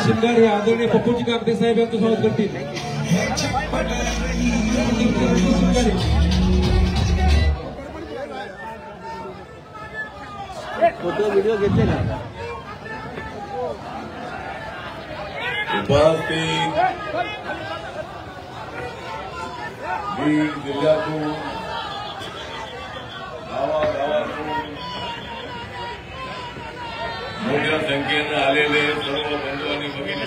Singer हे आदरणीय पप्पूजी काकडे साहेब यांचं स्वागत करतील. फोटो व्हिडिओ घेतले ना. उपस्थित बीड जिल्ह्यातून गावागावातून मोठ्या संख्येनं आलेले सर्व बंधू आणि भगिनी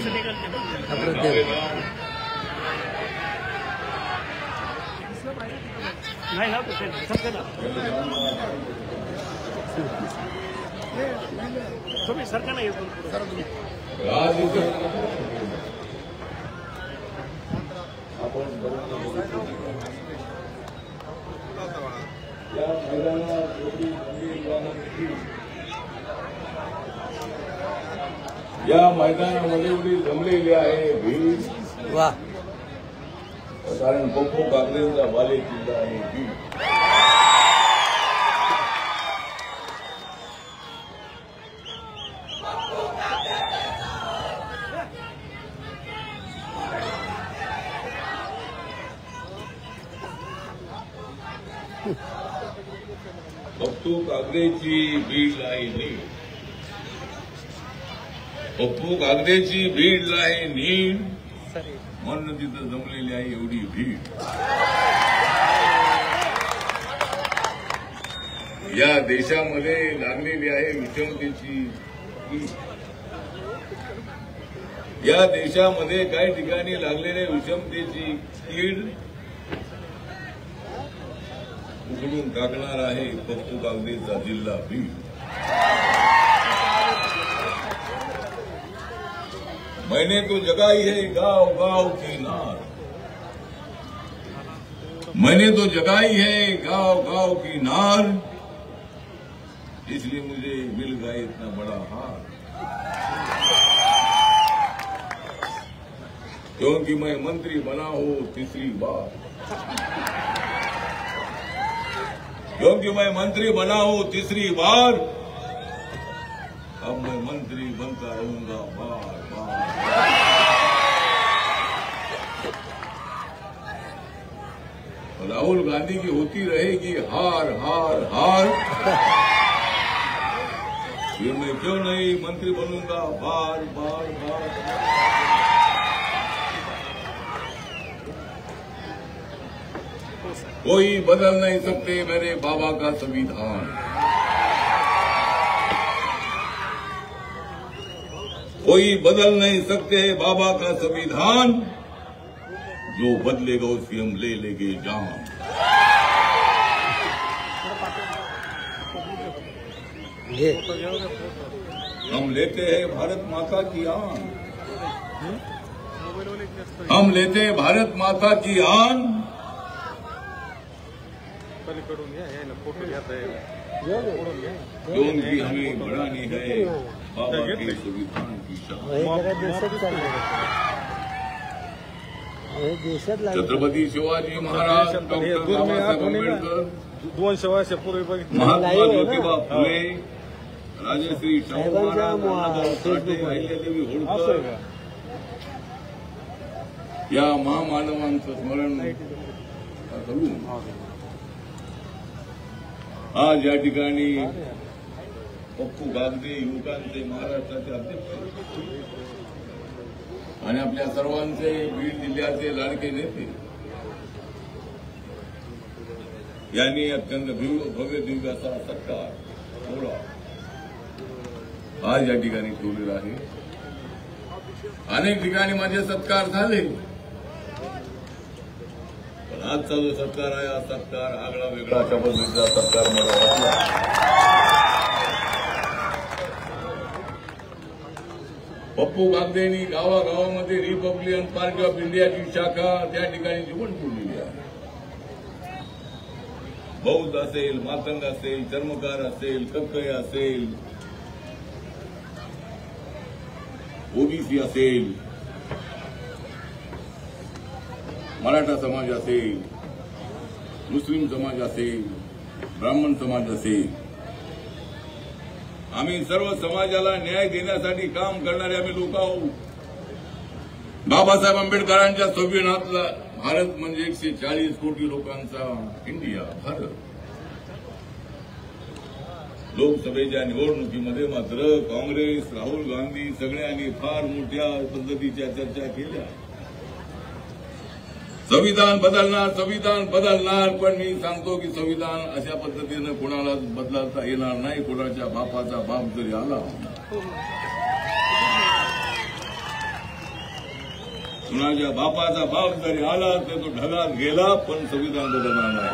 या मैदानामध्ये एवढी जमलेली आहे भीड. वा, कारण पप्पू काकडेंचा बाले किल्ला आहे भीड. पप्पू कागदेची बीड लाईनी, पप्पू कागदेची बीड लाईनी म्हणून तिथं जमलेली आहे एवढी भीड. या देशामध्ये लागलेली आहे विषमतेची कीड. या देशामध्ये काही ठिकाणी लागलेल्या विषमतेची कीड उघडून टाकणार आहे पप्पू कागदेचा जिल्हा बीड. मैंने तो जगाई है गांव गांव की नार, मैंने तो जगाई है गांव गांव की नार, इसलिए मुझे मिल गया इतना बड़ा हार. क्योंकि मैं मंत्री बना हूं तीसरी बार, क्योंकि मैं मंत्री बना हूं तीसरी बार, अब मैं मंत्री बनता रहूंगा बार बार. राहुल गांधी की होती रहेगी हार हार हार। फिर मैं क्यों नहीं मंत्री बनूंगा बार बार बार। कोई बदल नहीं सकते मेरे बाबा का संविधान। कोई बदल नहीं सकते बाबा का संविधान। जो बदलेगा उसकी हम ले लेंगे जान। हम लेते हैं भारत माता की आन। हम लेते हैं भारत माता की आन। जोन भी हमें बढ़ानी है बाबा के संविधान की शान। छत्रपती शिवाजी महाराज, डॉक्टर बाबासाहेब आंबेडकर, महात्मा ज्योतिबा फुले, राजश्री शाहू महाराज, साठे, अहिल्यादेवी होळकर या महामानवांचं स्मरण करून आज या ठिकाणी पप्पू गागदे युवकांचे महाराष्ट्राचे अध्यक्ष आणि आपल्या सर्वांचे बीड जिल्ह्याचे लाडके नेते यांनी अत्यंत भव्य दिव्य असा सत्कार सोहळा आज या ठिकाणी ठेवलेला आहे। अनेक ठिकाणी माझे सत्कार झाले, पण आजचा जो सत्कार आहे हा सत्कार आगळा वेगळा अशा पद्धतीचा सत्कार मला वाटला। पप्पू गागदेंनी गावागावामध्ये रिपब्लिकन पार्टी ऑफ इंडियाची शाखा त्या ठिकाणी जीवन ठेवलेली आहे। बौद्ध असेल, मातंग असेल, चर्मकार असेल, कक्कय असेल, ओबीसी असेल, मराठा समाज असेल, मुस्लिम समाज असेल, ब्राह्मण समाज असेल, आम्ही सर्व समाजाला न्याय देण्यासाठी काम करणारे आम्ही लोक आहोत। बाबासाहेब आंबेडकरांच्या संविधानातला भारत म्हणजे 140 कोटी लोकांचा इंडिया भारत। लोकसभेच्या निवडणुकीमध्ये मात्र काँग्रेस, राहुल गांधी सगळ्यांनी फार मोठ्या पद्धतीच्या चर्चा केल्या। संविधान बदलणार, संविधान बदलणार, पण मी सांगतो की संविधान अशा पद्धतीनं कोणाला बदलता येणार नाही। कोणाच्या बापाचा बाप जरी आला, कुणाच्या बापाचा बाप जरी आला तर तो ढगात गेला, पण संविधान बदलणार नाही।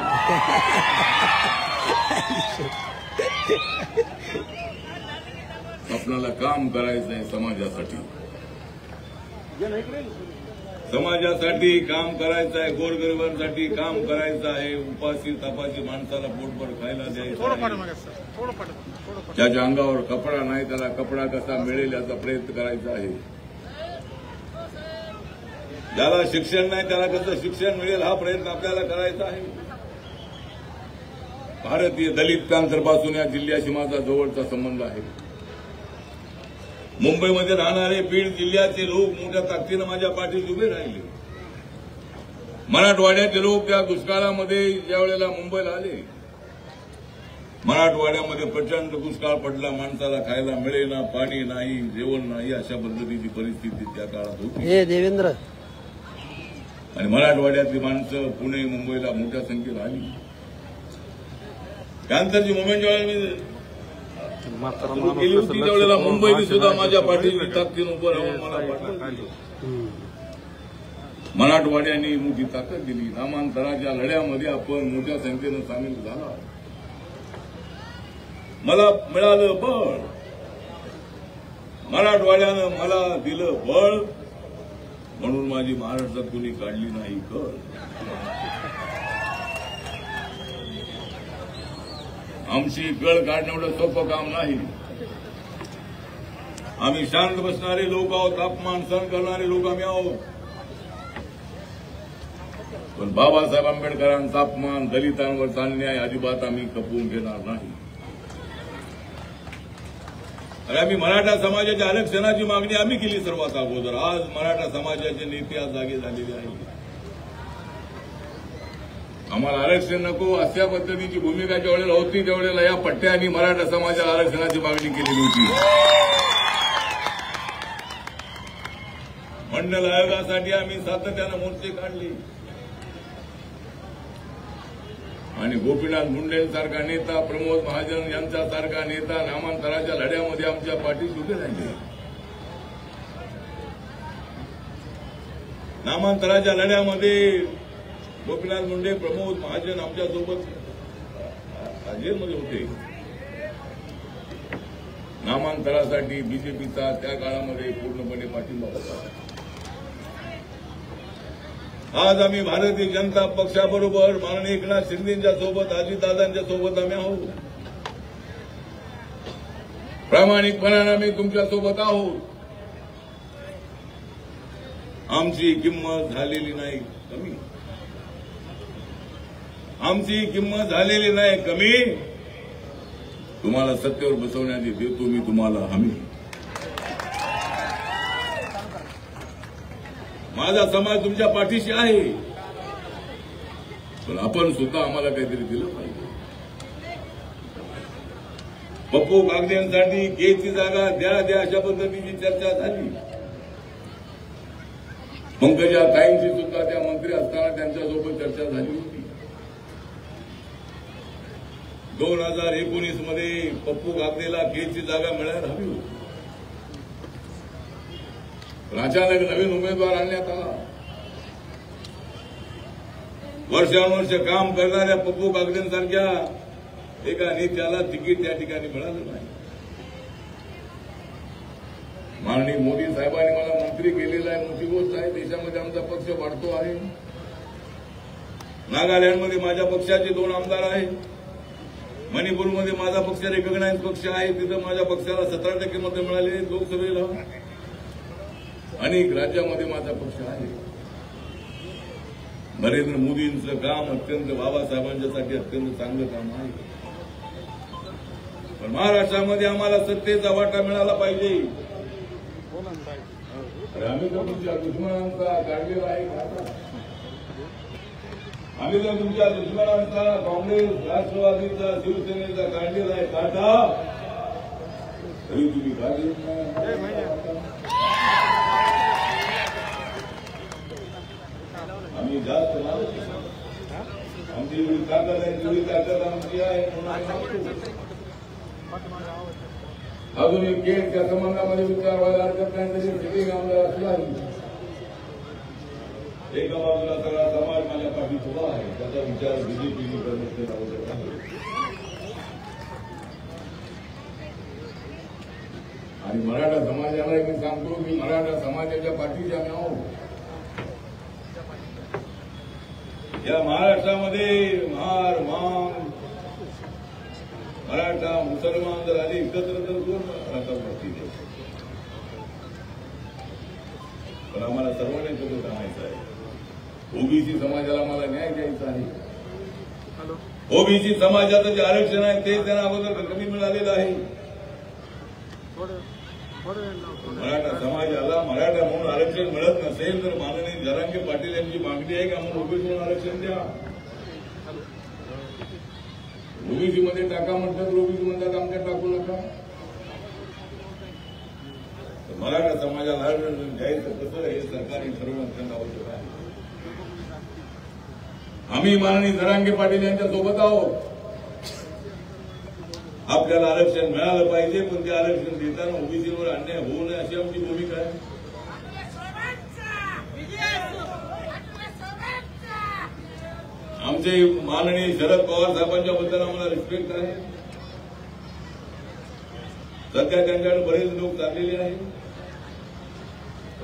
आपल्याला काम करायचं आहे समाजासाठी, समाजासाठी काम करायचं आहे, गोरगरिबांसाठी काम करायचं आहे, उपाशी तपाशी माणसाला पोटभर खायला द्यायचं आहे, ज्याच्या अंगावर कपडा नाही त्याला कपडा कसा मिळेल याचा प्रयत्न करायचा आहे, ज्याला शिक्षण नाही त्याला कसं शिक्षण मिळेल हा प्रयत्न आपल्याला करायचा आहे। भारतीय दलित पॅंथरपासून या जिल्ह्याशी माझा जवळचा संबंध आहे। मुंबईमध्ये राहणारे बीड जिल्ह्याचे लोक मोठ्या ताकदीनं माझ्या पाठीशी उभे राहिले। मराठवाड्याचे लोक त्या दुष्काळामध्ये ज्या वेळेला मुंबईला आले, मराठवाड्यामध्ये प्रचंड दुष्काळ पडला, माणसाला खायला मिळेना, पाणी नाही, जेवण नाही, अशा पद्धतीची परिस्थिती त्या काळात होती। देवेंद्र आणि मराठवाड्यातली माणसं पुणे मुंबईला मोठ्या संख्येनं आली। त्यानंतरची मुवमेंट ज्यावेळेला गेली होती त्यावेळेला मुंबईने सुद्धा माझ्या पाठीशी ताकदीनं उभं राहून मला पाठवलं। मराठवाड्याने मोठी ताकद दिली। नामांतराच्या लढ्यामध्ये आपण मोठ्या संख्येनं सामील झाला। मला मिळालं बळ, मराठवाड्यानं मला दिलं बळ, म्हणून माझी महाराष्ट्रात कुणी काढली नाही कर। आमची गळ काढणं एवढं सोपं काम नाही। आम्ही शांत बसणारे लोक आहोत, तापमान सहन करणारे लोक आम्ही आहोत, पण बाबासाहेब आंबेडकरांचा अपमान, दलितांवरचा अन्याय अजिबात आम्ही खपवून घेणार नाही। आणि आम्ही मराठा समाजाच्या आरक्षणाची मागणी आम्ही केली सर्वात अगोदर। आज मराठा समाजाचे नेते आज जागे झालेले आहेत। आम्हाला आरक्षण नको अशा पद्धतीची भूमिका ज्या वेळेला होती त्यावेळेला या पट्ट्याने मराठा समाजाला आरक्षणाची मागणी केलेली होती. मंडल आयोगासाठी आम्ही सातत्यानं मोर्चे काढले आणि गोपीनाथ मुंडेंसारखा नेता, प्रमोद महाजन यांच्यासारखा नेता नामांतराच्या लढ्यामध्ये आमच्या पाठीशी उभे राहिले. नामांतराच्या लढ्यामध्ये गोपीनाथ मुंडे, प्रमोद महाजन आमच्यासोबत जेलमध्ये होते. नामांतरासाठी बीजेपीचा त्या काळामध्ये पूर्णपणे पाठिंबा होता. आज आम्ही भारतीय जनता पक्षाबरोबर माननीय एकनाथ शिंदेच्या सोबत, अजितदादांच्या सोबत आम्ही आहोत. प्रामाणिकपणाने आम्ही तुमच्या सोबत आहोत. आमची किंमत झालेली नाही कमी. आमची किंमत झालेली नाही कमी. तुम्हाला सत्तेवर बसवण्याची देतो मी तुम्हाला हमी. माझा समाज तुमच्या पाठीशी आहे, पण आपण सुद्धा आम्हाला काहीतरी दिलं पाहिजे. पप्पू कागदेंसाठी केची जागा द्या द्या अशा पद्धतीची चर्चा झाली. पंकजा ताईंची सुद्धा त्या मंत्री असताना त्यांच्यासोबत चर्चा झाली होती. 2019 मध्ये पप्पू कागदेला केची जागा मिळायला हवी होती. अचानक नवीन उमेदवार आणण्यात आला. वर्षानुवर्ष काम करणाऱ्या पप्पू कागदेंसारख्या एका नेत्याला तिकीट त्या ठिकाणी मिळालं नाही. माननीय मोदी साहेबांनी मला मंत्री केलेला आहे, मोठी गोष्ट आहे. देशामध्ये आमचा पक्ष वाढतो आहे. नागालँडमध्ये माझ्या पक्षाचे 2 आमदार आहेत. मणिपूरमध्ये माझा पक्ष रेकग्नाइज पक्ष आहे, तिथं माझ्या पक्षाला 17% मतं मिळाले लोकसभेला. अनेक राज्यामध्ये माझा पक्ष आहे. नरेंद्र मोदींचं काम अत्यंत बाबासाहेबांच्यासाठी अत्यंत चांगलं काम आहे. पण महाराष्ट्रामध्ये आम्हाला सत्तेचा वाटा मिळाला पाहिजे. आम्ही तर तुमच्या दुश्मनांचा काढलेला आहे खाता. आम्ही तर तुमच्या दुश्मनांचा काँग्रेस, राष्ट्रवादीचा, शिवसेनेचा काढलेला आहे काटा, तरी तुम्ही काढले आम्ही जास्त आमची एवढी ताकद आहे, तेवढी ताकद आमची आहे. अजून एक केसच्या संबंधामध्ये विचार व्हायला हरकत नाही. तरी सिटिंग आमदार असला एका बाजूला सगळा समाज माझ्या पाठीत उभा आहे, त्याचा विचार बीजेपीने करण्यात आवश्यक आहे. आणि मराठा समाजाला मी सांगतो की मराठा समाजाच्या पाठीशी आम्ही आहोत. या महाराष्ट्रामध्ये मार मान मराठा मुसलमान जर आले एकत्र तर कोण राहतात नसतील. पण आम्हाला सर्वांना एकत्र राहायचं आहे. ओबीसी समाजाला मला न्याय द्यायचा आहे. ओबीसी समाजाचं जे आरक्षण आहे ते त्यांना अगोदर कमी मिळालेलं आहे. मराठा समाजाला मराठा म्हणून आरक्षण मिळत नसेल तर माननीय जरांगे पाटील यांची मागणी आहे की आम्हाला ओबीसी म्हणून आरक्षण द्या. ओबीसी मध्ये टाका म्हणतात, ओबीसी म्हणतात आमच्या टाकू नका. मराठा समाजाला आरक्षण द्यायचं कसं हे सरकारने ठरवणं अत्यंत आवश्यक आहे. आम्ही माननीय जरांगे पाटील यांच्या सोबत आहोत. आपल्याला आरक्षण मिळालं पाहिजे, पण ते आरक्षण देताना ओबीसीवर अन्याय होऊ नये अशी आमची भूमिका आहे. आमचे माननीय शरद पवार साहेबांच्या बद्दल आम्हाला रिस्पेक्ट आहे. सध्या त्यांच्याकडे बरेच लोक चाललेले आहेत.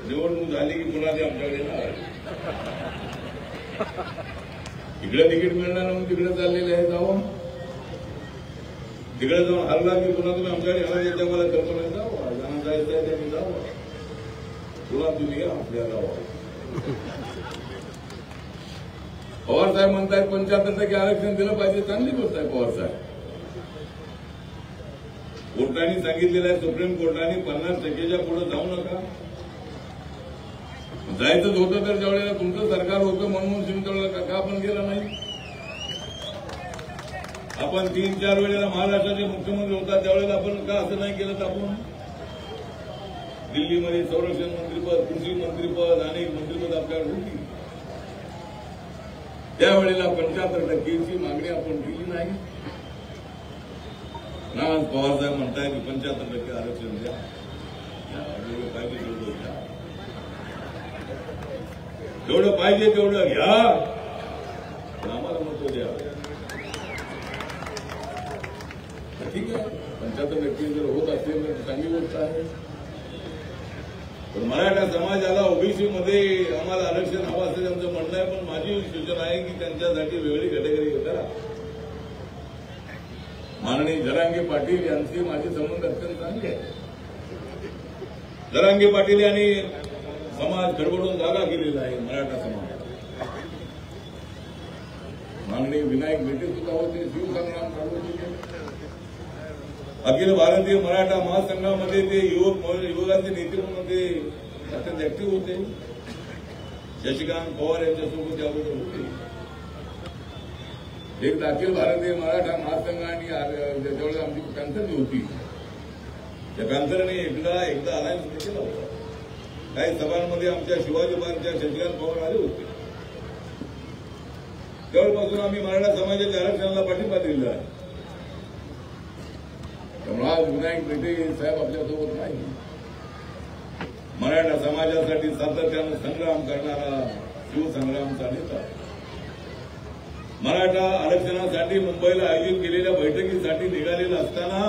निवडणूक झाली की पुन्हा ते आमच्याकडे येणार. इकडे तिकीट मिळणार म्हणून तिकडे चाललेले आहेत. जावं तिकडे जाऊन हरला की पुन्हा तुम्ही आमच्याकडे येणार. येत्या मला कल्पना जावं ज्यांना जायचं आहे त्यांनी जावं. पुन्हा तुम्ही या आपल्या गावात. पवार साहेब म्हणतायत 75% आरक्षण दिलं पाहिजे. चांगली गोष्ट आहे. पवार साहेब कोर्टाने सांगितलेलं आहे, सुप्रीम कोर्टाने 50%च्या पुढे जाऊ नका. जायचंच होतं तर ज्यावेळेला तुमचं सरकार होतं मनमोहन सिंग त्यावेळेला का आपण गेला नाही. आपण 3-4 वेळेला महाराष्ट्राचे मुख्यमंत्री होता त्यावेळेला आपण का असं नाही केलं तर आपण दिल्लीमध्ये संरक्षण मंत्रीपद, कृषी मंत्रीपद, अनेक मंत्रीपद आपल्याकडे होती. त्यावेळेला 75% मागणी आपण केली नाही ना. पवार साहेब म्हणताय की 75% आरक्षण द्या, पाहिजे तेवढं द्या, जेवढं पाहिजे तेवढं घ्या, आम्हाला महत्व द्या. ठीक आहे, 75% जर होत असेल तर चांगली गोष्ट आहे. पण मराठा समाजाला ओबीसी मध्ये आम्हाला आरक्षण हवं असं त्यांचं म्हणणं आहे. पण माझी सूचना आहे की त्यांच्यासाठी वेगळी कॅटेगरी करा. माननीय जरांगे पाटील यांचे माझे संबंध अत्यंत चांगले आहेत. जरांगे पाटील यांनी समाज गडबडून जागा केलेला आहे मराठा समाज. माननीय विनायक मेटे सुद्धा होते, शिवसंग्राम चालवते, अखिल भारतीय मराठा महासंघामध्ये ते युवकांचे नेते म्हणून ते अत्यंत ऍक्टिव्ह होते. शशिकांत पवार यांच्यासोबत त्याबरोबर होते. एक अखिल भारतीय मराठा महासंघ आणि त्याच्यावेळेस आमची कॅन्सरची होती. त्या कॅन्सरने एकदा अलायन्स केला होता. काही सभांमध्ये आमच्या शिवाजी पार्कच्या शशिकांत पवार आले होते. त्यावेळेपासून आम्ही मराठा समाजाच्या आरक्षणाला पाठिंबा दिलेला आहे. त्यामुळे आज विनायक मेटे साहेब आपल्यासोबत नाही. मराठा समाजासाठी सातत्यानं संग्राम करणारा शिवसंग्रामचा नेता. मराठा आरक्षणासाठी मुंबईला आयोजित केलेल्या बैठकीसाठी निघालेला असताना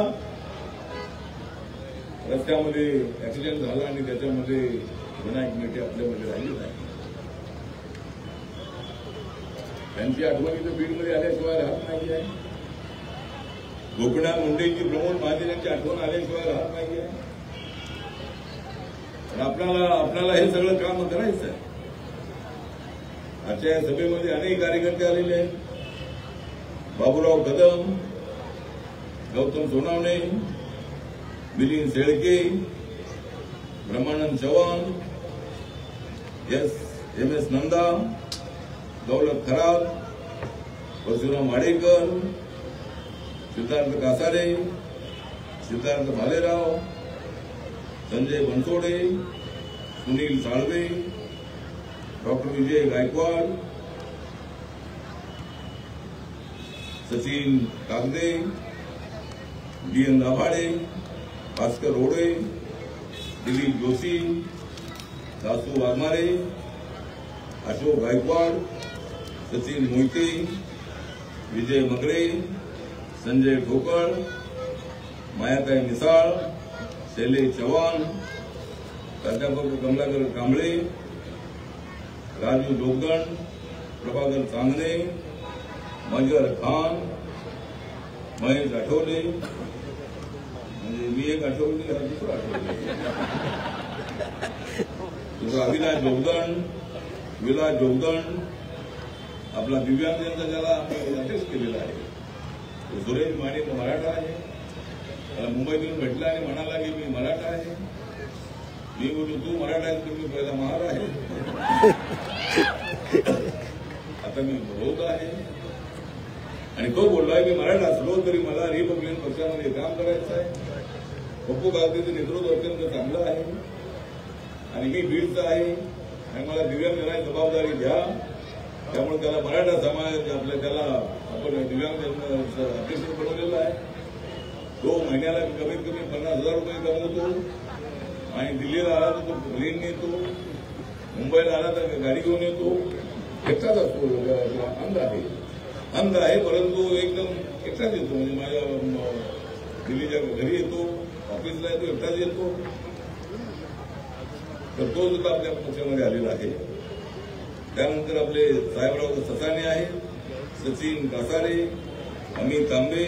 रस्त्यामध्ये ऍक्सिडेंट झाला आणि त्याच्यामध्ये विनायक मेटे आपल्यामध्ये राहिले नाही. त्यांची आठवणी तर बीडमध्ये आल्याशिवाय राहत नाही आहे. गोपीनाथ मुंडेंची, प्रमोद महाजन यांची आठवण आल्याशिवाय राहत नाही आहे. पण आपल्याला हे सगळं काम करायचं आहे. आजच्या या सभेमध्ये अनेक कार्यकर्ते आलेले आहेत. बाबूराव कदम, गौतम सोनावणे, मिलिंद शेळके, ब्रह्मानंद चव्हाण, MS नंदा, दौलत खराब, परशुराम वाडेकर, सिद्धार्थ कासारे, सिद्धार्थ भालेराव, संजय बनसोडे, सुनील साळवे, डॉक्टर विजय गायकवाड, सचिन कागदे, DN दाभाडे, भास्कर रोडे, दिलीप जोशी, दासू वाघमारे, अशोक गायकवाड, सचिन मोहिते, विजय मगरे, संजय ठोकळ, मायाताई मिसाळ, शैलेश चव्हाण, प्राध्यापक कमलाकर कांबळे, राजू जोगदंड, प्रभाकर चांदणे, मजर खान, महेश आठवले, म्हणजे मी एक आठवले, दुसरा अविनाश जोगदंड, विलास जोगदंड, आपला दिव्यांगांचा ज्याला आम्ही अटॅच केलेला आहे सुरेश माने मराठा आहे. मला मुंबईतून भेटला आणि म्हणाला की मी मराठा आहे. मी बोललो तू मराठा आहे, तुम्ही पहिला महार आहे, आता मी बौद्ध आहे. आणि तो बोलला की मराठा असलो तरी मला रिपब्लिकन पक्षामध्ये काम करायचं आहे. पप्पू कागदेचं नेतृत्व अत्यंत चांगलं आहे आणि मी बीडचा आहे आणि मला दिव्यांग जनाची जबाबदारी द्या. त्यामुळे त्याला मराठा समाज आपल्या त्याला आपण दिव्यांग अध्यक्ष बनवलेला आहे. तो महिन्याला कमीत कमी 50,000 रुपये कमवतो आणि दिल्लीला आला तर तो प्लेन येतो, मुंबईला आला तर गाडी घेऊन येतो. एकटाच असतो, अंध आहे परंतु एकदम एकटाच येतो. म्हणजे माझ्या दिल्लीच्या घरी येतो, ऑफिसला येतो, एकटाच येतो. तर तो सुद्धा आपल्या पक्षामध्ये आलेला आहे. त्यानंतर आपले साहेबराव ससाने आहेत, सचिन कासारे, अमित तांबे,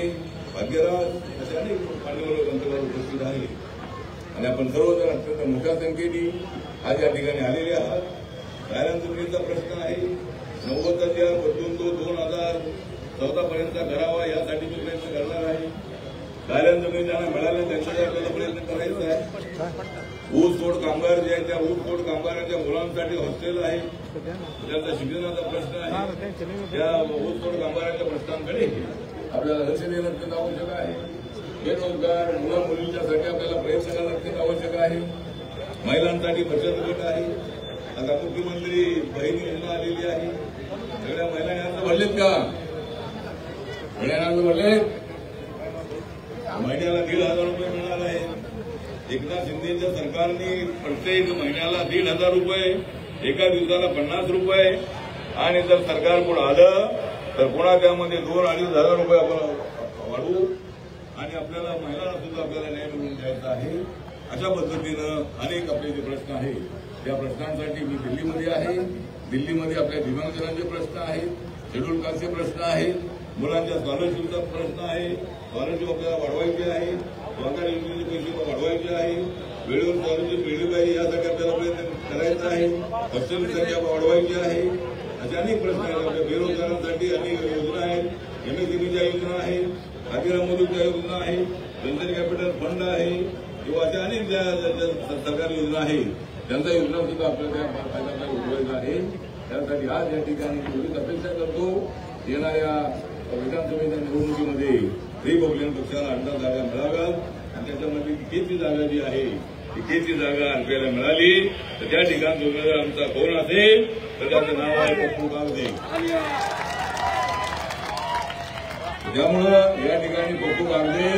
भाग्यराज असे अनेक मान्यवर मंत्र्यांवर उपस्थित आहे. आणि आपण सर्वजण अत्यंत मोठ्या संख्येने आज या ठिकाणी आलेले आहात. गायरान जमिनीचा प्रश्न आहे. 90चा जी बदलून तो 2014 पर्यंत करावा यासाठी मी प्रयत्न करणार आहे. गायरान जमीन ज्यांना मिळालं त्यांच्यासाठी आपल्याला प्रयत्न करायचा आहे. ऊसतोड कामगार जे आहेत त्या ऊसतोड कामगारांच्या मुलांसाठी हॉस्टेल आहे, त्यांचा शिक्षणाचा प्रश्न आहे. त्या ऊसतोड कामगारांच्या प्रश्नांकडे आपल्याला लक्ष देणं अत्यंत आवश्यक आहे. बेरोजगार मुलं मुलींच्यासाठी आपल्याला प्रयत्न करणं अत्यंत आवश्यक आहे. महिलांसाठी बचत गट आहे. आता मुख्यमंत्री बहीण योजना आलेली आहे. सगळ्या महिलांनी अर्ज भरलेत का? महिलांना अर्ज भरले. महिन्याला 1,500 रुपये मिळणार आहे. एकनाथ शिंदेच्या सरकारने प्रत्येक महिन्याला 1,500 रुपये, एका दिवसाला 50 रुपये, आणि जर सरकार पुढे आलं तर पुन्हा त्यामध्ये 2,000-2,500 रुपये आपण वाढवू आणि आपल्याला महिलांना सुद्धा आपल्याला न्याय मिळवून द्यायचा आहे. अशा पद्धतीनं अनेक आपले जे प्रश्न आहेत त्या प्रश्नांसाठी मी दिल्लीमध्ये आहे. दिल्लीमध्ये आपल्या दिव्यांगजनांचे प्रश्न आहेत, शेड्यूल कास्टचे प्रश्न आहेत, मुलांच्या स्कॉलरशिपचा प्रश्न आहे. स्कॉलरशिप आपल्याला वाढवायची आहे, सरकारी योजनेचे पैसे वाढवायचे आहे, वेळेवर स्कॉलरशिप मिळली पाहिजे यासाठी आपल्याला प्रयत्न करायचा आहे. हॉस्टेल संख्या वाढवायची आहे. असे अनेक प्रश्न आहेत. आपल्या बेरोजगारांसाठी अनेक योजना आहेत. MSMEच्या योजना आहेत, खादीराम मधूच्या योजना आहे, जनधन कॅपिटल फंड आहे, किंवा अशा अनेक ज्या सरकारी योजना आहेत त्यांचा योजना सुद्धा आपल्याला फायदा उठवायचा आहे. त्यासाठी आज या ठिकाणी एवढीच अपेक्षा करतो, येणाऱ्या विधानसभेच्या निवडणुकीमध्ये रिपब्लिकन पक्षाला 18 जागा मिळाव्यात आणि त्याच्यामध्ये केची जागा जी आहे ती केची जागा आपल्याला मिळाली तर त्या ठिकाणी जो आमचा कोण असेल तर त्याचं नाव आहे पप्पू कागदे. त्यामुळं या ठिकाणी पप्पू कागदे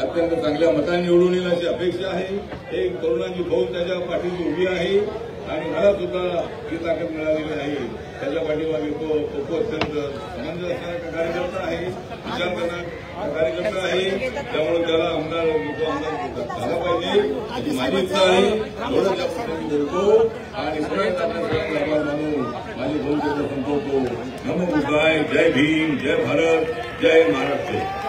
अत्यंत चांगल्या मताने निवडून येईल अशी अपेक्षा आहे. एक तरुणांची फौज त्याच्या पाठीशी उभी आहे आणि मला सुद्धा ही ताकद मिळालेली आहे. त्याच्या पाठीमागे तो पप्पू अत्यंत समंजस असणारा कार्यकर्ता आहे, विचार करणारा कार्यकर्ता आहे. त्यामुळे त्याला आमदार झाला पाहिजे अशी माझी इच्छा आहे. एवढं त्या पद्धतीने बोलतो आणि परत आपण मानून माझे दोन शब्द संपवतो. नमो बुद्धाय. जय भीम, जय भारत, जय महाराष्ट्र.